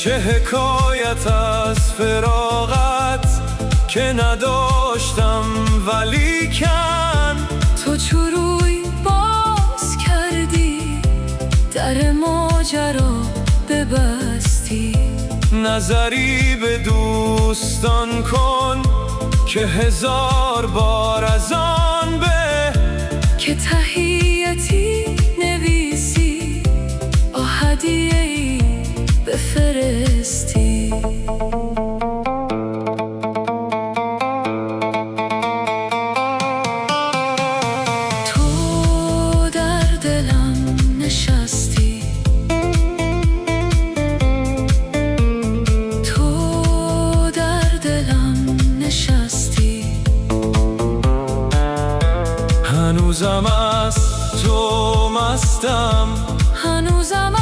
چه حکایت از فراغت که نداشتم ولیکن تو چو روی باز کردی در ماجرا ببستی. نظری به دوستان کن که هزار بار از آن به که تحیتی نویسی با هدیه‌ای بفرستی. تو در دلم نشستی، تو در دلم نشستی. هنوزم از تو مستم، هنوزم